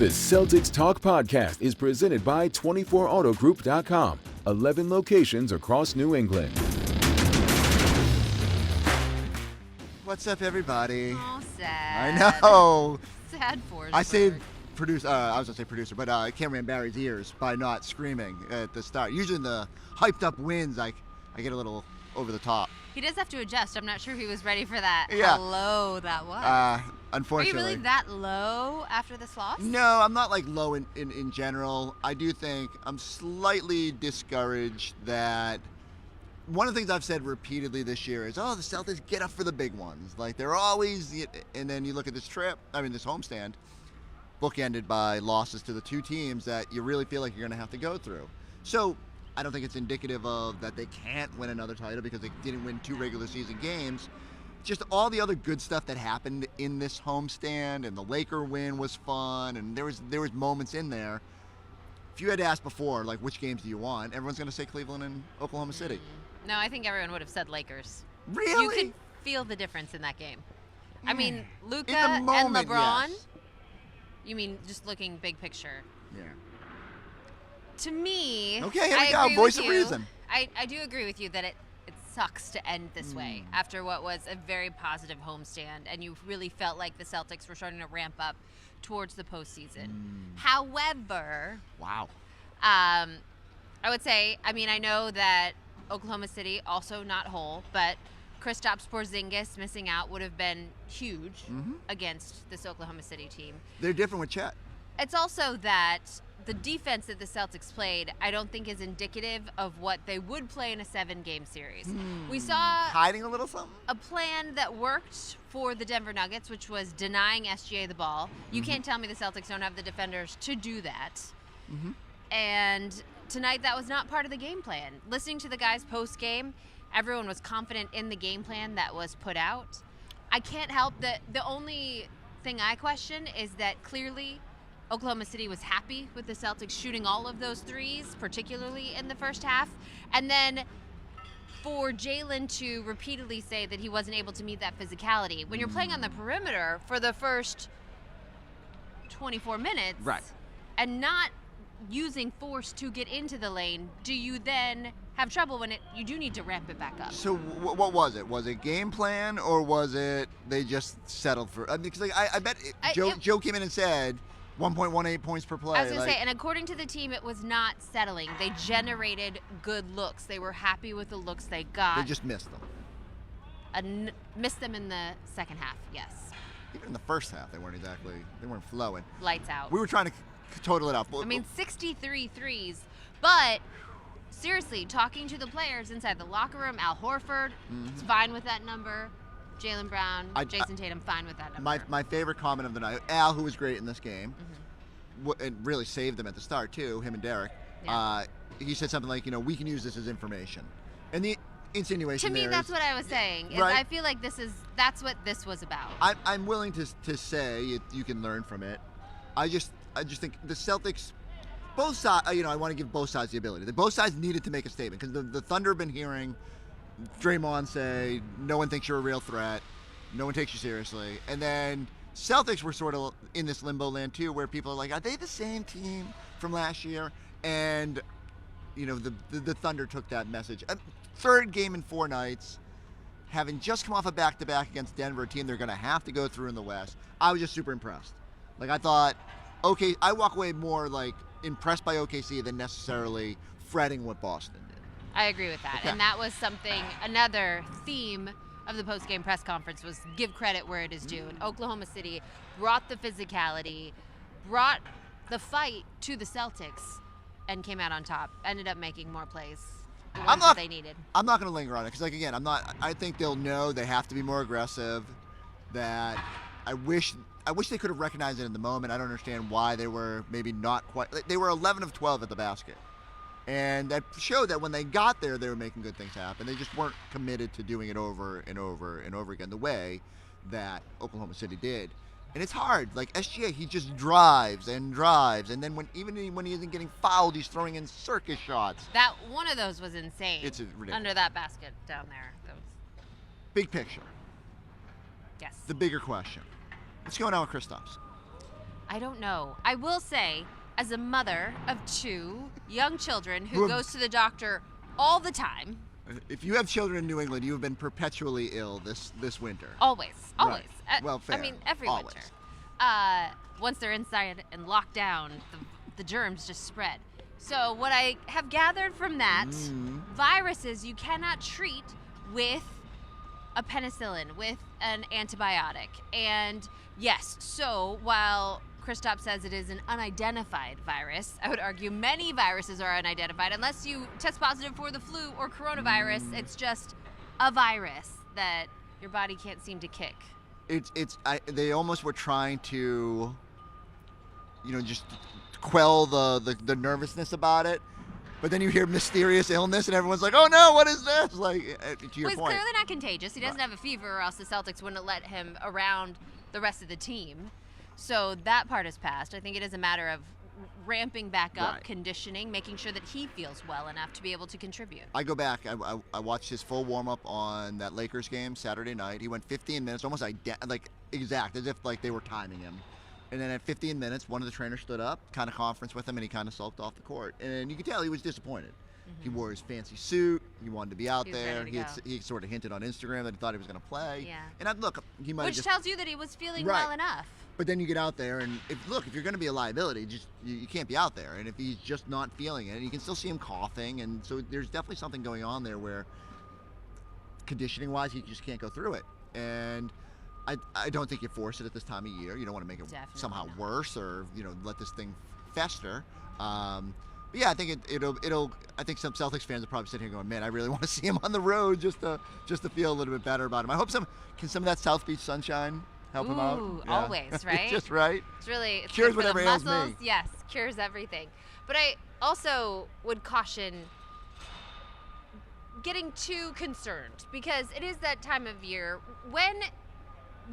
The Celtics Talk podcast is presented by 24autogroup.com. 11 locations across New England. What's up, everybody? Oh, sad. I know. Sad Forsberg. I saved producer. I was gonna say producer, but cameraman Barry's ears by not screaming at the start. Usually in the hyped up wins, I get a little over the top. He does have to adjust. I'm not sure he was ready for that. Yeah. How low that was. Unfortunately. Are you really that low after this loss? No, I'm not like low in general. I do think I'm slightly discouraged that one of the things I've said repeatedly this year is, the Celtics get up for the big ones. Like they're always, and then you look at this homestand, bookended by losses to the two teams that you really feel like you're going to have to go through. So I don't think it's indicative of that they can't win another title because they didn't win 2 regular season games. Just all the other good stuff that happened in this homestand, and the Laker win was fun, and there was moments in there. If you had asked before, like, which games do you want, everyone's going to say Cleveland and Oklahoma City. No, I think everyone would have said Lakers. Really? You could feel the difference in that game. I mean, Luka In the moment, and LeBron. yes. You mean just looking big picture? Yeah. To me, Okay, here we I go. agree Voice with of you. reason. I do agree with you that it sucks to end this way after what was a very positive homestand, and you really felt like the Celtics were starting to ramp up towards the postseason. However, Wow. I would say, I know that Oklahoma City also not whole, but Kristaps Porzingis missing out would have been huge against this Oklahoma City team. They're different with Chet. It's also that the defense that the Celtics played, I don't think is indicative of what they would play in a 7-game series. We saw Hiding a little something? a plan that worked for the Denver Nuggets, which was denying SGA the ball. You can't tell me the Celtics don't have the defenders to do that. And tonight, that was not part of the game plan. Listening to the guys post-game, everyone was confident in the game plan that was put out. I can't help that the only thing I question is that clearly Oklahoma City was happy with the Celtics shooting all of those threes, particularly in the first half. And then for Jaylen to repeatedly say that he wasn't able to meet that physicality, when you're playing on the perimeter for the first 24 minutes Right. and not using force to get into the lane, do you then have trouble when you do need to ramp it back up? So what was it? Was it game plan, or was it they just settled for? Because I bet Joe came in and said 1.18 points per play. I was going to say, and according to the team, it was not settling. They generated good looks. They were happy with the looks they got. They just missed them. Missed them in the second half, yes. Even in the first half, they weren't flowing. Lights out. We were trying to total it up. 63 threes. But seriously, talking to the players inside the locker room, Al Horford is fine with that number. Jaylen Brown, Jayson Tatum, fine with that number. My favorite comment of the night, Al, who was great in this game, and really saved them at the start too, him and Derek. Yeah. He said something like, we can use this as information. And the insinuation to me, there that's is, what I was saying. Is right. I feel like that's what this was about. I'm willing to say you can learn from it. I just think the Celtics, both sides, I want to give both sides the ability. Both sides needed to make a statement because the Thunder have been hearing Draymond say, no one thinks you're a real threat, no one takes you seriously. And then Celtics were sort of in this limbo land too, where people are like, are they the same team from last year? And, the Thunder took that message. Third game in 4 nights, having just come off a back-to-back against Denver, a team they're going to have to go through in the West. I was just super impressed. Like, I thought, I walk away more like impressed by OKC than necessarily fretting what Boston did. I agree with that. Okay. And that was another theme of the post-game press conference was give credit where it is due. And Oklahoma City brought the physicality, brought the fight to the Celtics, and came out on top. Ended up making more plays. The ones that they needed. I'm not going to linger on it because, I think they'll know they have to be more aggressive. That I wish they could have recognized it in the moment. I don't understand why they were maybe not quite. They were 11 of 12 at the basket. And that showed that when they got there, they were making good things happen. They just weren't committed to doing it over and over and over again the way that Oklahoma City did. And it's hard. Like SGA, he just drives, and then when he isn't getting fouled, he's throwing in circus shots. That one of those was insane. It's ridiculous. Under that basket down there. That was... Big picture. Yes. The bigger question. What's going on with Kristaps? I don't know. I will say, as a mother of 2 young children who goes to the doctor all the time. If you have children in New England, you have been perpetually ill this winter. Always. Right. Well, fair. I mean, every Always. winter. Once they're inside and locked down, the germs just spread. So what I have gathered from that, viruses you cannot treat with a penicillin, with an antibiotic. And yes, so while Kristaps says it is an unidentified virus, I would argue many viruses are unidentified. Unless you test positive for the flu or coronavirus, it's just a virus that your body can't seem to kick. They almost were trying to, just quell the nervousness about it. But then you hear mysterious illness, and everyone's like, "Oh no, what is this?" Like, to your He's point, clearly not contagious. He doesn't have a fever, or else the Celtics wouldn't let him around the rest of the team. So that part is past. I think it is a matter of ramping back up, conditioning, making sure that he feels well enough to be able to contribute. I go back. I watched his full warm-up on that Lakers game Saturday night. He went 15 minutes, almost exact, as if like they were timing him. And then at 15 minutes, one of the trainers stood up, kind of conference with him, and he kind of sulked off the court. And you could tell he was disappointed. He wore his fancy suit. He wanted to be out there. He sort of hinted on Instagram that he thought he was going to play. Yeah. And look, he might. Which tells you that he was feeling well enough. But then you get out there, and if you're going to be a liability, you can't be out there. And if he's just not feeling it, you can still see him coughing. And so there's definitely something going on there where, conditioning-wise, he just can't go through it. And I don't think you force it at this time of year. You don't want to make it somehow worse or let this thing fester. But yeah, I think it'll. I think some Celtics fans are probably sitting here going, "Man, I really want to see him on the road just to feel a little bit better about him." I hope some of that South Beach sunshine help him out. Yeah. Always, right? Just right. It's really cures whatever ails me. Yes, cures everything. But I also would caution getting too concerned, because it is that time of year. When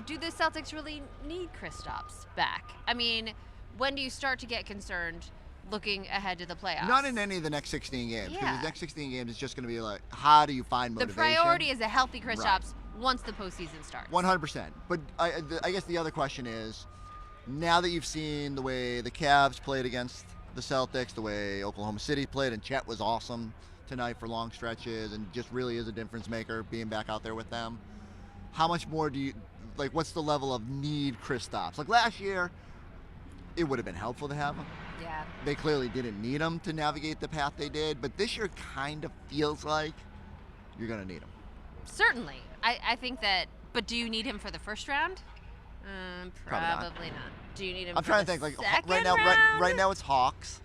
do the Celtics really need Kristaps back? I mean, when do you start to get concerned looking ahead to the playoffs? Not in any of the next 16 games. Because the next 16 games is just going to be like, how do you find motivation? The priority is a healthy Kristaps once the postseason starts. 100%. But I guess the other question is, now that you've seen the way the Cavs played against the Celtics, the way Oklahoma City played, and Chet was awesome tonight for long stretches and just really is a difference maker being back out there with them, how much more do you... Like, what's the level of need Kristaps? Like, last year, it would have been helpful to have him. Yeah. They clearly didn't need him to navigate the path they did, but this year kind of feels like you're going to need him. Certainly. I think that, but do you need him for the first round? Probably not. Do you need him I'm for trying the to think, like, second right now, round? right now it's Hawks.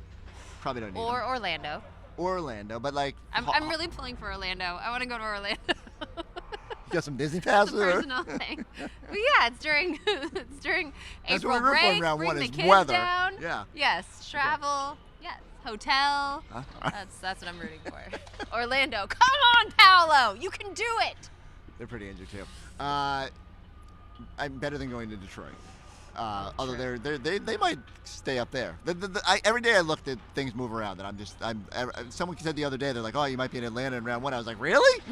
Probably don't need him. Or Orlando. Orlando, but like... I'm really pulling for Orlando. I want to go to Orlando. You got some Disney passes? It's a personal thing. But yeah, it's during That's April what we're break. for round Bring one the is kids weather. down. Yeah. Yes, travel. Yes, hotel. That's what I'm rooting for. Orlando, come on, Paolo, you can do it. They're pretty injured too. I'm better than going to Detroit. Although they might stay up there. Every day I looked at things move around, and someone said the other day, they're like, "Oh, you might be in Atlanta in round one." I was like, "Really?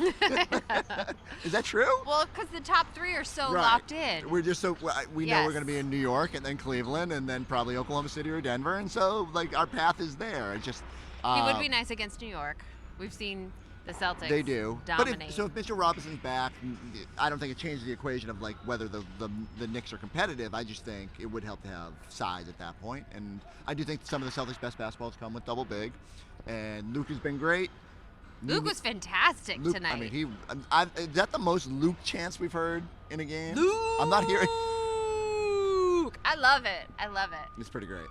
Is that true?" Well, because the top three are so locked in. We're just we know we're going to be in New York and then Cleveland and then probably Oklahoma City or Denver, and so like our path is there. It just he would be nice against New York. We've seen the Celtics. They do. Dominate. But if Mitchell Robinson's back, I don't think it changes the equation of like whether the Knicks are competitive. I just think it would help to have size at that point. And I do think some of the Celtics' best basketballs come with double big. And Luke has been great. Luke was fantastic tonight. I mean, is that the most Luke chants we've heard in a game? Luke! I'm not hearing. Luke! I love it. It's pretty great.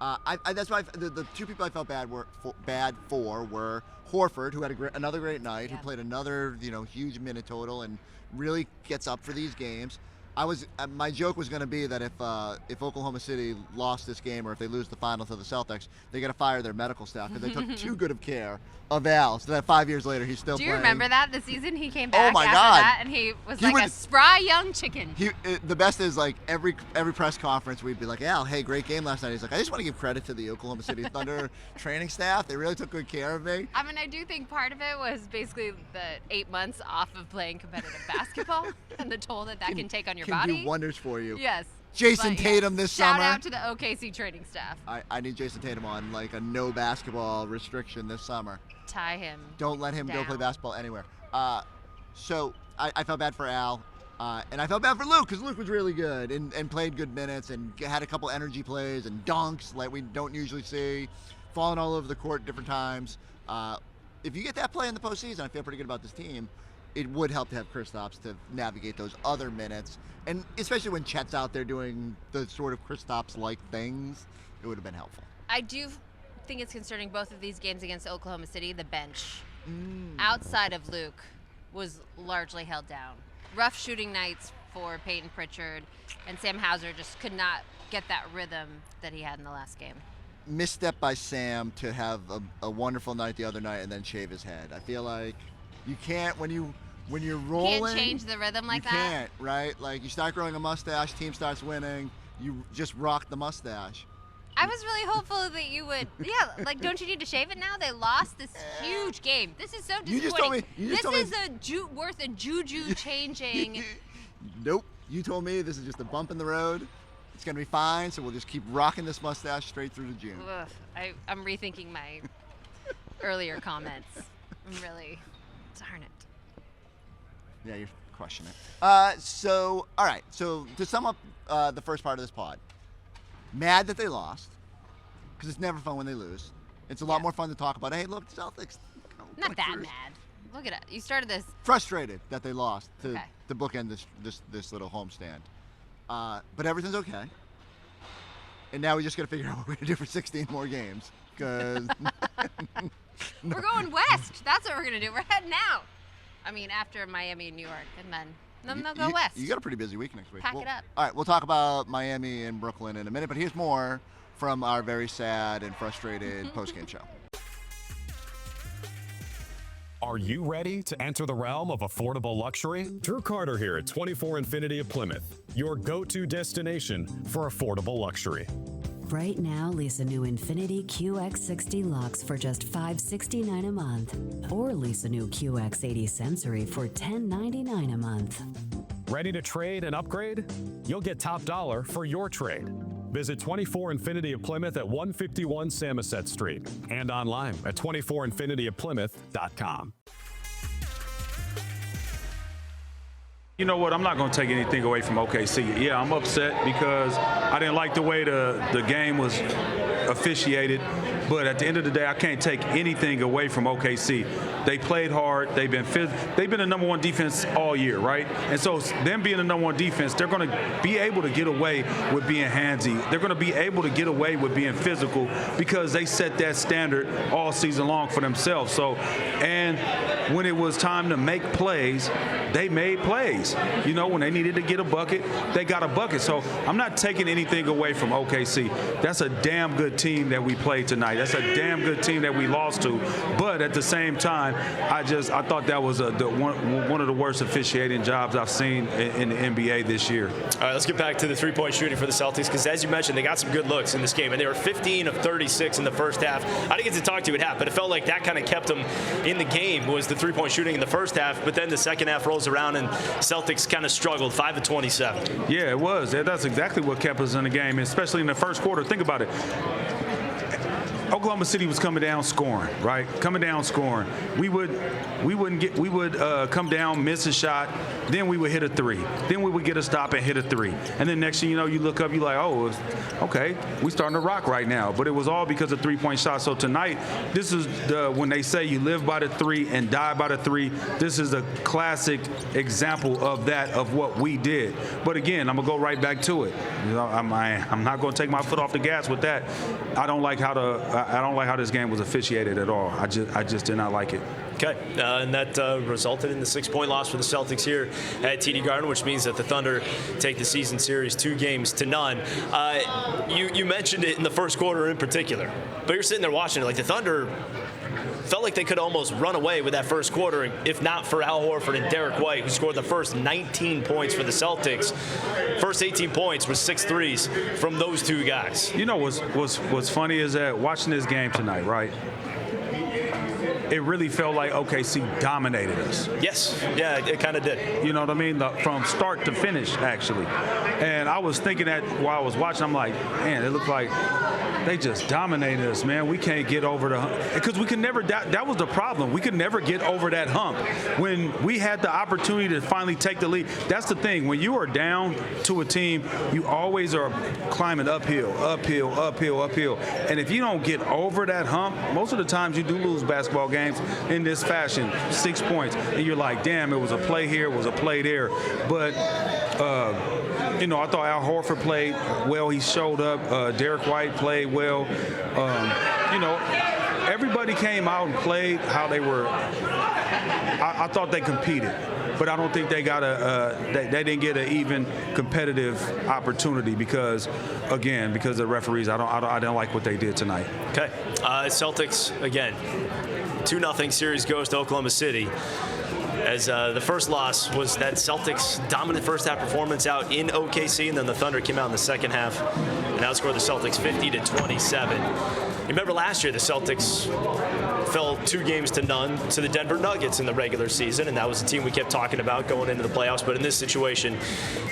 That's why the two people I felt bad for were Horford, who had another great night, who played another huge minute total and really gets up for these games. My joke was going to be that if Oklahoma City lost this game or if they lose the final to the Celtics, they got to fire their medical staff because they took too good of care of Al, so that 5 years later he's still playing. Do you remember that the season he came back my after God. that and he was a spry young chicken? The best is like every press conference we'd be like, Al, hey, great game last night. He's like, I just want to give credit to the Oklahoma City Thunder training staff. They really took good care of me. I mean, I do think part of it was basically the 8 months off of playing competitive basketball and the toll that can take on your body. Can do wonders for you. Yes. Jayson Tatum this shout summer. Shout out to the OKC training staff. I need Jayson Tatum on like a no basketball restriction this summer. Tie him. Don't let him go play basketball anywhere. So I felt bad for Al. And I felt bad for Luke because Luke was really good and played good minutes and had a couple energy plays and dunks like we don't usually see, falling all over the court different times. If you get that play in the postseason, I feel pretty good about this team. It would help to have Kristaps to navigate those other minutes. And especially when Chet's out there doing the sort of Kristaps-like things, it would have been helpful. I do think it's concerning both of these games against Oklahoma City. The bench, outside of Luke, was largely held down. Rough shooting nights for Peyton Pritchard, and Sam Hauser just could not get that rhythm that he had in the last game. Misstep by Sam to have a wonderful night the other night and then shave his head. I feel like you can't when you're rolling. You can't change the rhythm like that. You can't, right? Like you start growing a mustache, team starts winning, you just rock the mustache. I was really hopeful that you would. Yeah, like don't you need to shave it now? They lost this huge game. This is so disappointing. This is worth a juju changing. Nope. You told me this is just a bump in the road. It's going to be fine, so we'll just keep rocking this mustache straight through to June. Ugh, I'm rethinking my earlier comments. I'm really, darn it. Yeah, you're crushing it. So, all right. So to sum up the first part of this pod, mad that they lost, because it's never fun when they lose. It's a lot more fun to talk about. Hey, look, the Celtics. Not that mad. Look at it. You started this. Frustrated that they lost to bookend this little homestand. But everything's okay. And now we just got to figure out what we're going to do for 16 more games. Because we're going west. That's what we're going to do. We're heading out. I mean, after Miami and New York, and then they'll go west. You got a pretty busy week next week. Pack it up. All right, we'll talk about Miami and Brooklyn in a minute, but here's more from our very sad and frustrated postgame show. Are you ready to enter the realm of affordable luxury? Drew Carter here at 24 Infinity of Plymouth, your go-to destination for affordable luxury. Right now, lease a new Infiniti QX60 Lux for just $569 a month. Or lease a new QX80 Sensory for $1099 a month. Ready to trade and upgrade? You'll get top dollar for your trade. Visit 24 Infinity of Plymouth at 151 Samoset Street and online at 24infinityofplymouth.com. You know what? I'm not going to take anything away from OKC. Yeah, I'm upset because I didn't like the way the game was officiated. But at the end of the day, I can't take anything away from OKC. They played hard. They've been the number one defense all year, right? And so them being the number one defense, they're going to be able to get away with being handsy. They're going to be able to get away with being physical because they set that standard all season long for themselves. So, and when it was time to make plays, they made plays. You know, when they needed to get a bucket, they got a bucket. So I'm not taking anything away from OKC. That's a damn good team that we played tonight. That's a damn good team that we lost to. But at the same time, I thought that was one of the worst officiating jobs I've seen in the NBA this year. All right, let's get back to the three-point shooting for the Celtics because, as you mentioned, they got some good looks in this game, and they were 15 of 36 in the first half. I didn't get to talk to you at half, but it felt like that kind of kept them in the game was the three-point shooting in the first half, but then the second half rolls around and Celtics kind of struggled, 5 of 27. Yeah, it was. That's exactly what kept us in the game, especially in the first quarter. Think about it. Oklahoma City was coming down scoring, right? Coming down scoring. We would come down, miss a shot, then we would hit a three. Then we would get a stop and hit a three. And then next thing you know, you look up, you're like, oh, okay, we starting to rock right now. But it was all because of three-point shots. So tonight, this is when they say you live by the three and die by the three, this is a classic example of that, of what we did. But again, I'm gonna go right back to it. You know, I'm not gonna take my foot off the gas with that. I don't like how this game was officiated at all. I just did not like it. Okay, and that resulted in the 6-point loss for the Celtics here at TD Garden, which means that the Thunder take the season series 2-0. You mentioned it in the first quarter in particular, but you're sitting there watching it like the Thunder felt like they could almost run away with that first quarter if not for Al Horford and Derek White, who scored the first 19 points for the Celtics. First 18 points was 6 threes from those two guys. You know what's funny is that watching this game tonight, right? it really felt like OKC dominated us. Yes, yeah, it kind of did. You know what I mean? From start to finish, actually. And I was thinking that while I was watching, I'm like, man, it looked like they just dominated us, man. We can't get over the hump. Because we could never, that was the problem. We could never get over that hump. When we had the opportunity to finally take the lead, that's the thing. When you are down to a team, you always are climbing uphill. And if you don't get over that hump, most of the times you do lose basketball games in this fashion, 6 points. And you're like, damn, it was a play here, it was a play there. But, you know, I thought Al Horford played well. He showed up. Derek White played well. You know, everybody came out and played how they were. I thought they competed, but I don't think they got they didn't get an even competitive opportunity because of the referees. I don't like what they did tonight. Okay, Celtics again, 2-0 series goes to Oklahoma City. As the first loss was that Celtics dominant first half performance out in OKC, and then the Thunder came out in the second half and outscored the Celtics 50-27. Remember last year the Celtics fell 2-0 to the Denver Nuggets in the regular season, and that was the team we kept talking about going into the playoffs. But in this situation,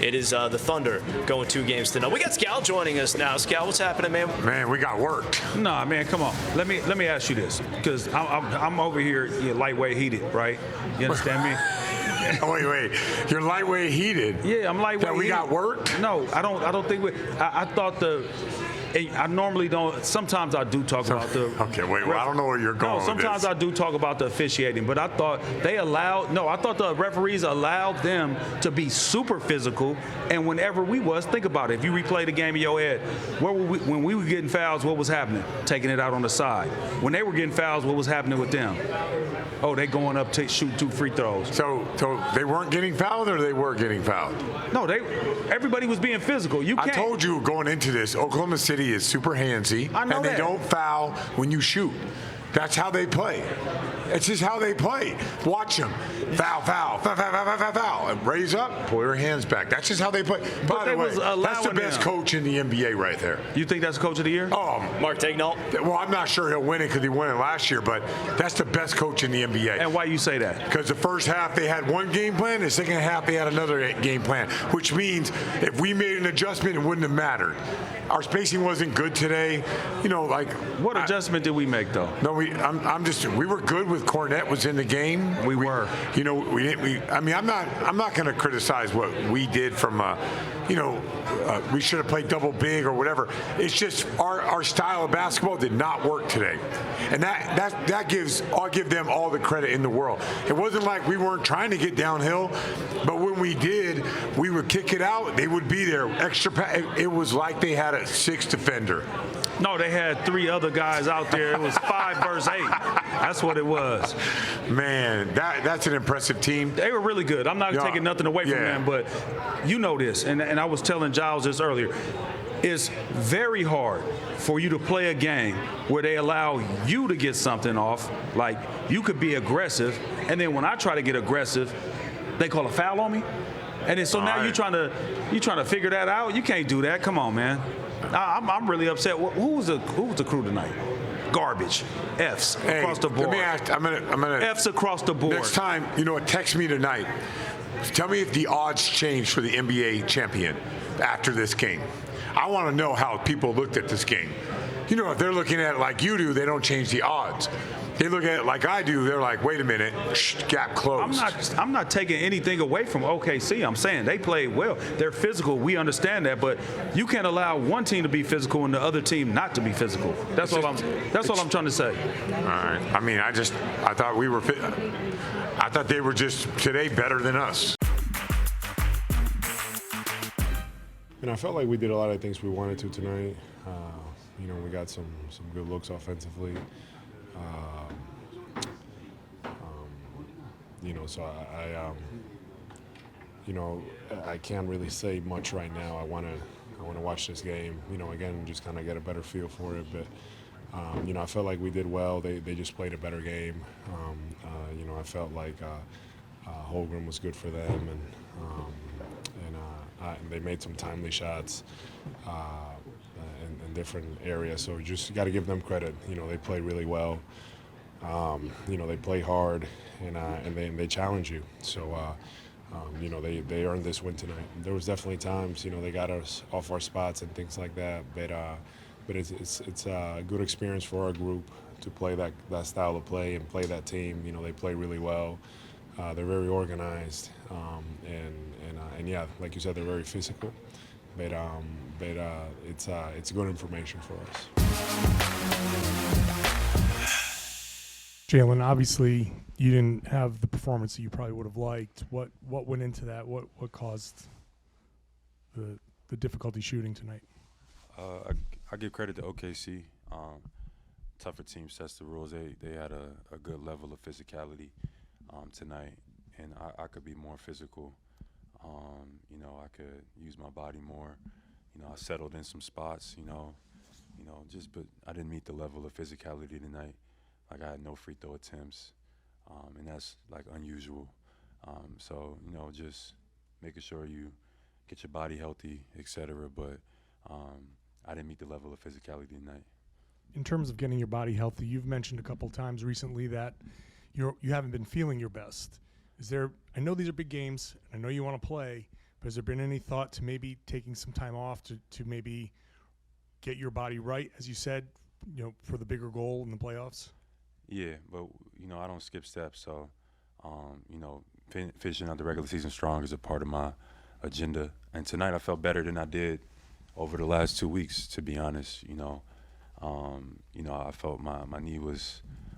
it is the Thunder going 2-0. We got Scal joining us now. Scal, what's happening, man? Man, we got worked. Nah, man, come on. Let me ask you this, because I'm over here lightweight heated, right? You understand me? Oh, wait. You're lightweight heated. Yeah, I'm lightweight that we heated. got worked? No, I don't think we. I thought I normally don't. Sometimes I do talk about the. Okay, wait. Well, I don't know where you're going. No, sometimes I do talk about the officiating, but I thought I thought the referees allowed them to be super physical. And whenever think about it. If you replay the game in your head, when we were getting fouls, what was happening? Taking it out on the side. When they were getting fouls, what was happening with them? Oh, they going up to shoot 2 free throws. So they weren't getting fouled, or they were getting fouled? No, everybody was being physical. I told you going into this, Oklahoma City is super handsy, and they don't foul when you shoot. That's how they play. It's just how they play. Watch them. Foul, and raise up, pull your hands back. That's just how they play. By the way, that's the best coach in the NBA right there. You think that's coach of the year? Oh, Mark Daigneault? Well, I'm not sure he'll win it because he won it last year, but that's the best coach in the NBA. And why you say that? Because the first half they had one game plan, the second half they had another game plan, which means if we made an adjustment, it wouldn't have mattered. Our spacing wasn't good today. You know, like what adjustment did we make though? No, we were good with Cornette was in the game. We were. You know, I'm not going to criticize what we did from we should have played double big or whatever. It's just our style of basketball did not work today. And I'll give them all the credit in the world. It wasn't like we weren't trying to get downhill, but when we did, we would kick it out. They would be there. It was like they had a 6th defender. No, they had 3 other guys out there. It was 5 versus 8. That's what it was. Man, that's an impressive team. They were really good. I'm not taking nothing away from them, but you know this, and I was telling Giles this earlier. It's very hard for you to play a game where they allow you to get something off. Like, you could be aggressive, and then when I try to get aggressive, they call a foul on me. And then now you're trying to figure that out. You can't do that. Come on, man. I'm really upset. Who was the crew tonight? Garbage. F's across the board. Let me ask. I'm gonna F's across the board. Next time, text me tonight. Tell me if the odds changed for the NBA champion after this game. I want to know how people looked at this game. If they're looking at it like you do, they don't change the odds. They look at it like I do. They're like, wait a minute, gap closed. I'm not taking anything away from OKC. I'm saying they played well. They're physical. We understand that, but you can't allow one team to be physical and the other team not to be physical. That's all I'm trying to say. All right. I mean, I thought we were. I thought they were just today better than us. And I felt like we did a lot of things we wanted to tonight. We got some good looks offensively. So I can't really say much right now. I want to watch this game. Again, just kind of get a better feel for it. But I felt like we did well. They just played a better game. I felt like Holmgren was good for them, and they made some timely shots in different areas. So just got to give them credit. They played really well. You know, they play hard and they challenge you. So, you know, they earned this win tonight. There was definitely times, you know, they got us off our spots and things like that. But it's a good experience for our group to play that style of play and play that team. You know, they play really well. They're very organized, and yeah, like you said, they're very physical. But it's good information for us. Jaylen, obviously you didn't have the performance that you probably would have liked. What went into that? What caused the difficulty shooting tonight? I give credit to OKC. Tougher team sets the rules. They had a good level of physicality tonight, and I could be more physical. You know, I could use my body more. You know, I settled in some spots. But I didn't meet the level of physicality tonight. Like, I had no free throw attempts, and that's like unusual. So, you know, just making sure you get your body healthy, etc. But I didn't meet the level of physicality tonight. In terms of getting your body healthy, you've mentioned a couple of times recently that you haven't been feeling your best. I know these are big games, and I know you want to play, but has there been any thought to maybe taking some time off to maybe get your body right, as you said, you know, for the bigger goal in the playoffs? Yeah, but, you know, I don't skip steps. So, you know, finishing out the regular season strong is a part of my agenda. And tonight I felt better than I did over the last 2 weeks, to be honest. You know, I felt my knee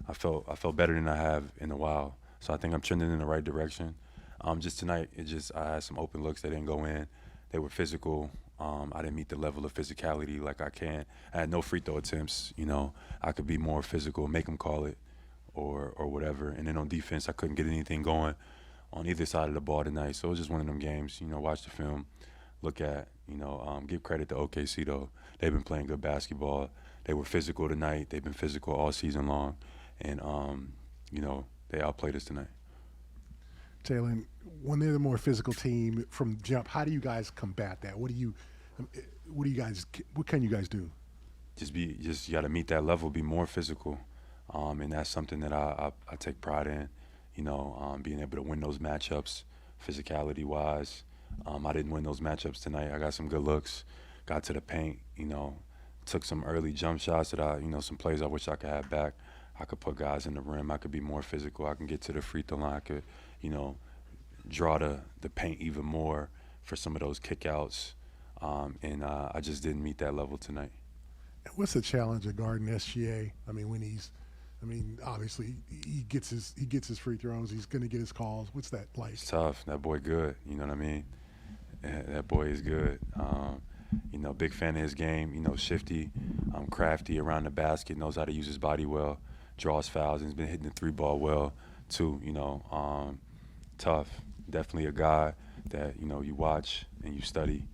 I felt better than I have in a while. So I think I'm trending in the right direction. Just tonight, I had some open looks that didn't go in. They were physical. I didn't meet the level of physicality like I can. I had no free throw attempts. You know, I could be more physical, make them call it, or whatever. And then on defense, I couldn't get anything going on either side of the ball tonight. So it was just one of them games. You know, watch the film, look at. You know, give credit to OKC though. They've been playing good basketball. They were physical tonight. They've been physical all season long, and you know, they outplayed us tonight. Jaylen, when they're the more physical team from jump, how do you guys combat that? What can you guys do? You got to meet that level, be more physical, and that's something that I take pride in. You know, being able to win those matchups, physicality wise. I didn't win those matchups tonight. I got some good looks, got to the paint. You know, took some early jump shots that some plays I wish I could have back. I could put guys in the rim. I could be more physical. I can get to the free throw line. I could, you know, draw the paint even more for some of those kickouts. And I just didn't meet that level tonight. What's the challenge of guarding SGA? I mean, obviously he gets his free throws. He's going to get his calls. What's that like? It's tough. That boy good. You know what I mean? That boy is good. You know, big fan of his game. You know, shifty, crafty around the basket, knows how to use his body well, draws fouls, and he's been hitting the three ball well too. You know, tough. Definitely a guy that, you know, you watch and you study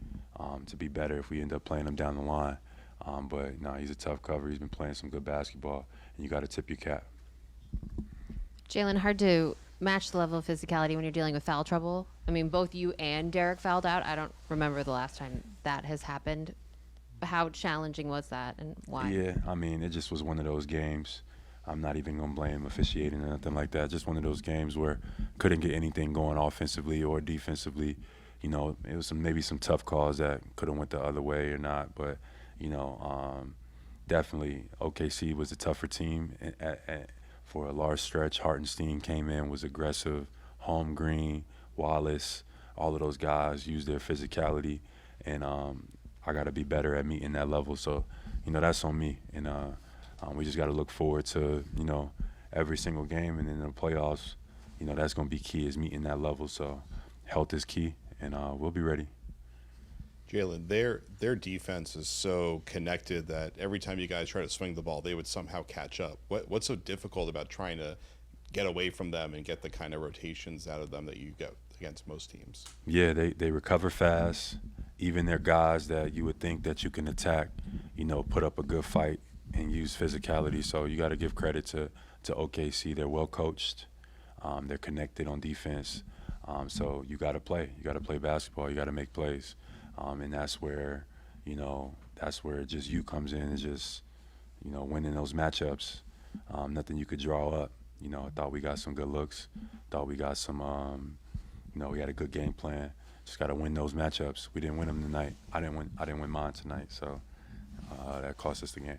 to be better if we end up playing him down the line. But no, he's a tough cover. He's been playing some good basketball, and you got to tip your cap. Jaylen, hard to match the level of physicality when you're dealing with foul trouble. I mean, both you and Derek fouled out. I don't remember the last time that has happened. How challenging was that, and why? Yeah, I mean, it just was one of those games. I'm not even going to blame officiating or nothing like that. Just one of those games where couldn't get anything going offensively or defensively. You know, it was maybe some tough calls that could have went the other way or not. But, you know, definitely OKC was a tougher team for a large stretch. Hartenstein came in, was aggressive. Holmgreen, Wallace, all of those guys used their physicality. And I got to be better at meeting that level. So, you know, that's on me. And we just got to look forward to, you know, every single game. And in the playoffs, you know, that's going to be key, is meeting that level. So health is key, and we'll be ready. Jaylen, their defense is so connected that every time you guys try to swing the ball, they would somehow catch up. What's so difficult about trying to get away from them and get the kind of rotations out of them that you get against most teams? Yeah, they recover fast. Even their guys that you would think that you can attack, you know, put up a good fight and use physicality. So you got to give credit to OKC. They're well coached. They're connected on defense. So you got to play. You got to play basketball. You got to make plays. And that's where, you know, just you comes in and just, you know, winning those matchups. nothing you could draw up. You know, I thought we got some good looks. Thought we got some, you know, we had a good game plan. Just got to win those matchups. We didn't win them tonight. I didn't win mine tonight, so that cost us the game.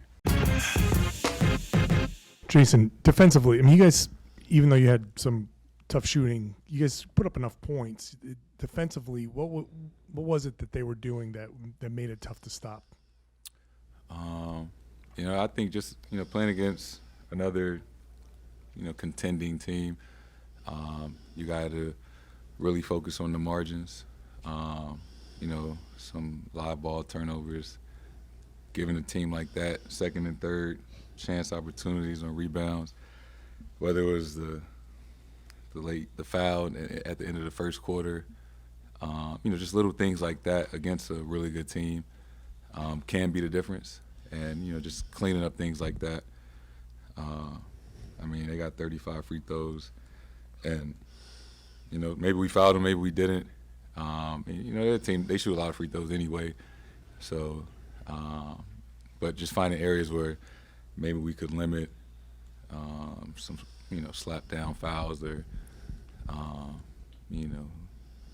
Jayson, defensively, I mean, you guys, even though you had some tough shooting, you guys put up enough points. Defensively, what was it that they were doing that made it tough to stop? You know, I think just, you know, playing against another, you know, contending team, you got to really focus on the margins. You know, some live ball turnovers, giving a team like that second and third chance opportunities on rebounds, whether it was the foul at the end of the first quarter, you know, just little things like that against a really good team can be the difference. And, you know, just cleaning up things like that. I mean, they got 35 free throws, and, you know, maybe we fouled them, maybe we didn't. And, you know, their team, they shoot a lot of free throws anyway. So, but just finding areas where maybe we could limit some, you know, slap down fouls or, you know,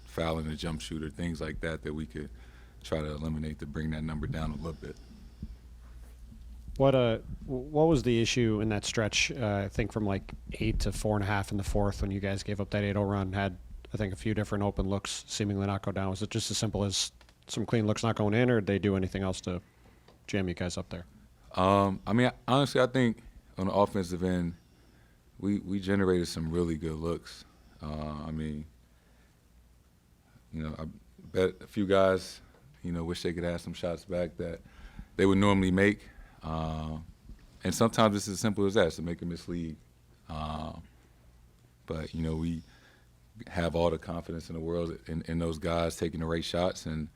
fouling a jump shooter, things like that we could try to eliminate to bring that number down a little bit. What was the issue in that stretch? I think from like 8 to 4.5 in the fourth when you guys gave up that 8-0 run, had I think a few different open looks seemingly not go down. Was it just as simple as some clean looks not going in, or did they do anything else to jam you guys up there? I mean, honestly, I think on the offensive end, we generated some really good looks. I mean, you know, I bet a few guys, you know, wish they could have some shots back that they would normally make. And sometimes it's as simple as that, to make a mislead. But, you know, we have all the confidence in the world in those guys taking the right shots. And,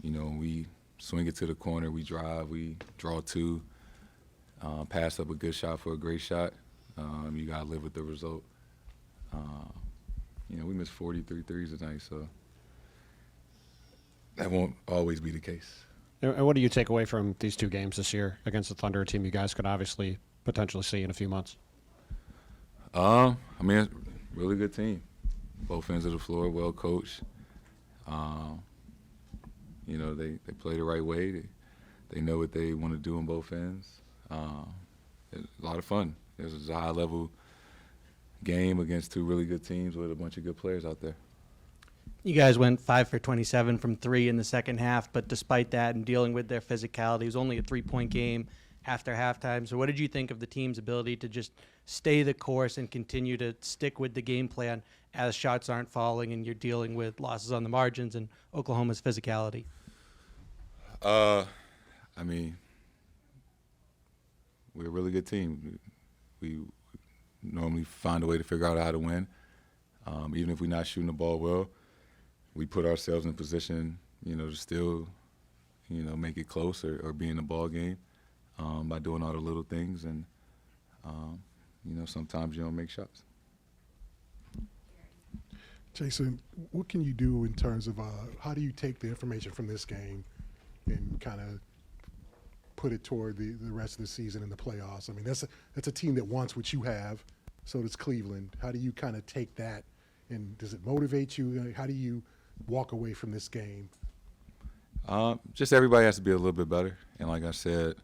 you know, we swing it to the corner, we drive, we draw two, pass up a good shot for a great shot. You got to live with the result. You know, we missed 43 threes tonight, so that won't always be the case. And what do you take away from these two games this year against the Thunder, a team you guys could obviously potentially see in a few months? I mean, really good team. Both ends of the floor, well coached. You know, they play the right way. They know what they want to do on both ends. It's a lot of fun. It was a high-level game against two really good teams with a bunch of good players out there. You guys went 5 for 27 from 3 in the second half, but despite that and dealing with their physicality, it was only a 3-point game after halftime. So what did you think of the team's ability to just stay the course and continue to stick with the game plan as shots aren't falling and you're dealing with losses on the margins and Oklahoma's physicality? I mean, we're a really good team. We normally find a way to figure out how to win. Even if we're not shooting the ball well, we put ourselves in a position, you know, to still, you know, make it close or be in the ball game by doing all the little things. And, you know, sometimes you don't make shots. Jayson, what can you do in terms of how do you take the information from this game and kind of put it toward the rest of the season and the playoffs? I mean, that's a team that wants what you have, so does Cleveland. How do you kind of take that, and does it motivate you? How do you walk away from this game? Just everybody has to be a little bit better, and like I said,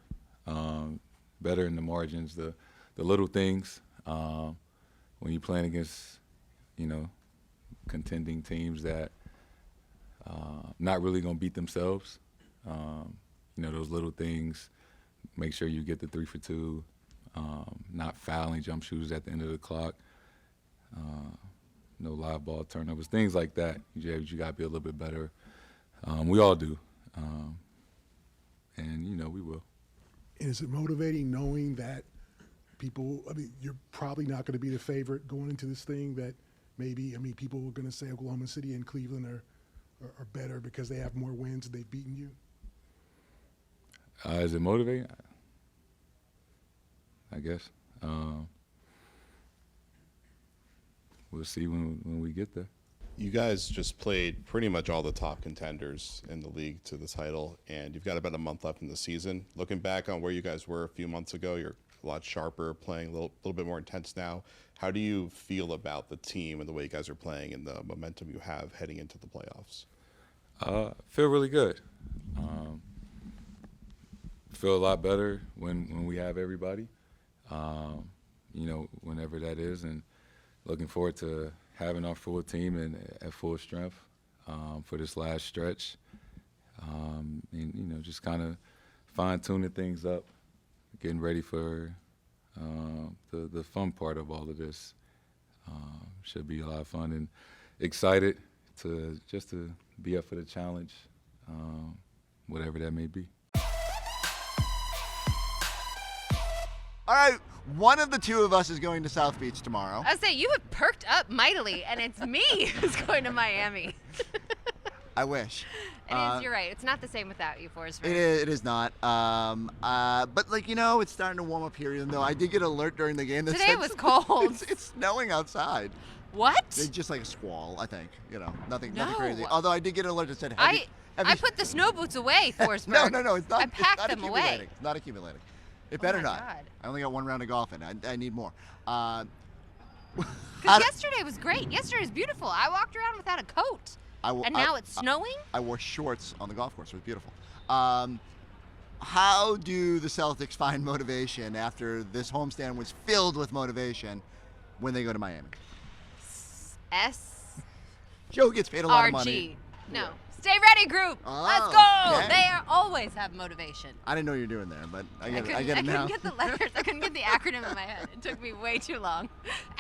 better in the margins, the little things. When you're playing against, you know, contending teams that not really gonna beat themselves, you know, those little things. Make sure you get the 3 for 2, not fouling jump shooters at the end of the clock. No live ball turnovers, things like that. You got to be a little bit better. We all do. And, you know, we will. And is it motivating knowing that people, I mean, you're probably not going to be the favorite going into this thing, that maybe, I mean, people are going to say Oklahoma City and Cleveland are better because they have more wins and they've beaten you? Is it motivating? I guess. We'll see when we get there. You guys just played pretty much all the top contenders in the league to the title, and you've got about a month left in the season. Looking back on where you guys were a few months ago, you're a a lot sharper, playing a little bit more intense now. How do you feel about the team and the way you guys are playing and the momentum you have heading into the playoffs? Feel really good. Feel a lot better when we have everybody, whenever that is, and looking forward to having our full team and at full strength for this last stretch. And just kind of fine-tuning things up, getting ready for the fun part of all of this. Should be a lot of fun and excited to be up for the challenge, whatever that may be. All right, one of the two of us is going to South Beach tomorrow. I was saying, you have perked up mightily, and it's me who's going to Miami. I wish. You're right. It's not the same without you, Forsberg. It is not. But it's starting to warm up here, even though I did get an alert during the game that Today said was cold. It's snowing outside. What? It's just like a squall, I think. Nothing No. crazy. Although I did get an alert that said I put the snow boots away, Forsberg. No, it's not. I packed it's not them away. accumulating. It's not accumulating. It better my not. God. I only got one round of golf in. I need more. Because yesterday was great. Yesterday was beautiful. I walked around without a coat. And now it's snowing? I wore shorts on the golf course. It was beautiful. How do the Celtics find motivation after this homestand was filled with motivation when they go to Miami? Joe gets paid a lot of money. No. Stay ready, group. Let's go. Okay. They always have motivation. I didn't know you were doing there, but I get it I now. couldn't get the letters. I couldn't get the acronym in my head. It took me way too long.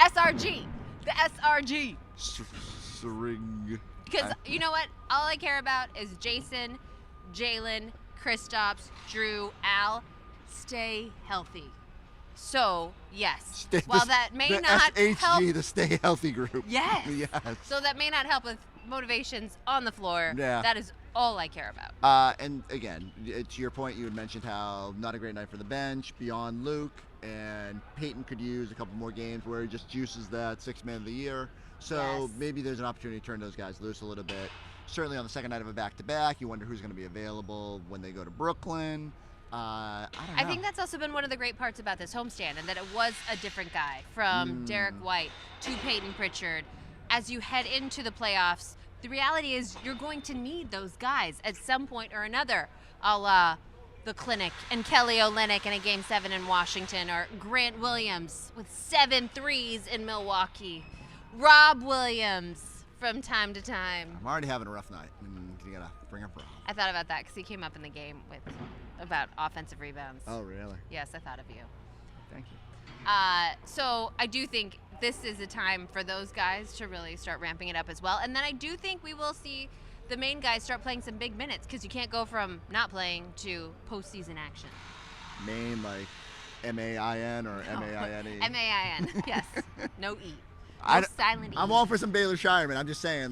SRG. The SRG. Sring. Because you know what? All I care about is Jayson, Jaylen, Kristaps, Drew, Al. Stay healthy. So, yes. While that may not SHG, help. the Stay Healthy group. Yes. Yes. So that may not help with motivations on the floor. Yeah. That is all I care about. And again, to your point, you had mentioned how not a great night for the bench beyond Luke, and Peyton could use a couple more games where he just juices that Sixth Man of the Year. So maybe there's an opportunity to turn those guys loose a little bit. Certainly on the second night of a back-to-back, you wonder who's going to be available when they go to Brooklyn. I don't know. I think that's also been one of the great parts about this homestand, and that it was a different guy, from Derek White to Peyton Pritchard. As you head into the playoffs, the reality is you're going to need those guys at some point or another, a la the Clinic and Kelly Olynyk in a Game 7 in Washington, or Grant Williams with 7 threes in Milwaukee, Rob Williams from time to time. I'm already having a rough night. You got to bring up Rob. I thought about that because he came up in the game with about offensive rebounds. Oh, really? Yes, I thought of you. Thank you. So I do think this is a time for those guys to really start ramping it up as well. And then I do think we will see the main guys start playing some big minutes, because you can't go from not playing to postseason action. Main, like M-A-I-N or M-A-I-N-E? M-A-I-N, yes. No E. No silent E. I'm all for some Baylor Shireman. I'm just saying,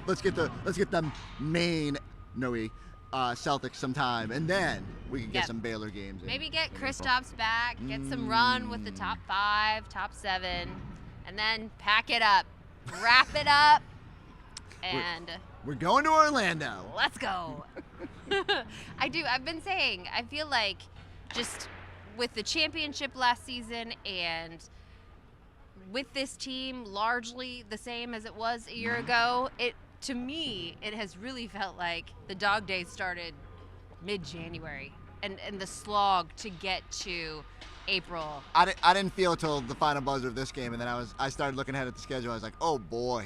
let's get the main no E Celtics sometime, and then we can get some Baylor games in. Maybe get Kristaps back, get some run with the top 5, top 7, and then pack it up, wrap it up, and we're going to Orlando. Let's go. I've been saying, I feel like just with the championship last season and with this team largely the same as it was a year ago, to me, it has really felt like the dog days started mid-January, and the slog to get to April. I didn't feel it till the final buzzer of this game, and then I started looking ahead at the schedule. I was like, oh boy,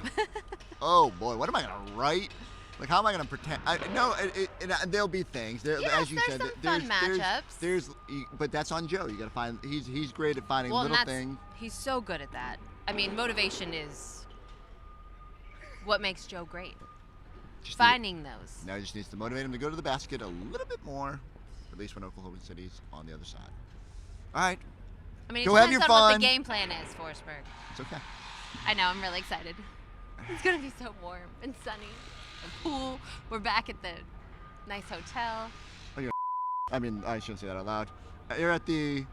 what am I gonna write? Like, how am I gonna pretend? There'll be things. As you said, some fun matchups. But that's on Joe. You gotta find. He's great at finding little things. He's so good at that. I mean, motivation is what makes Joe great. Finding those. Now he just needs to motivate him to go to the basket a little bit more, at least when Oklahoma City's on the other side. All right. I mean, go have your on fun. what the game plan is, Forsberg. It's okay. I know. I'm really excited. It's gonna be so warm and sunny. The pool. We're back at the nice hotel. I shouldn't say that out loud. You're at the.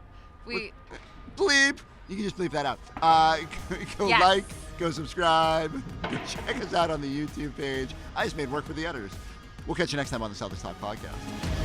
Bleep. You can just bleep that out. Go like, go subscribe, go check us out on the YouTube page. I just made work for the editors. We'll catch you next time on the Celtics Talk podcast.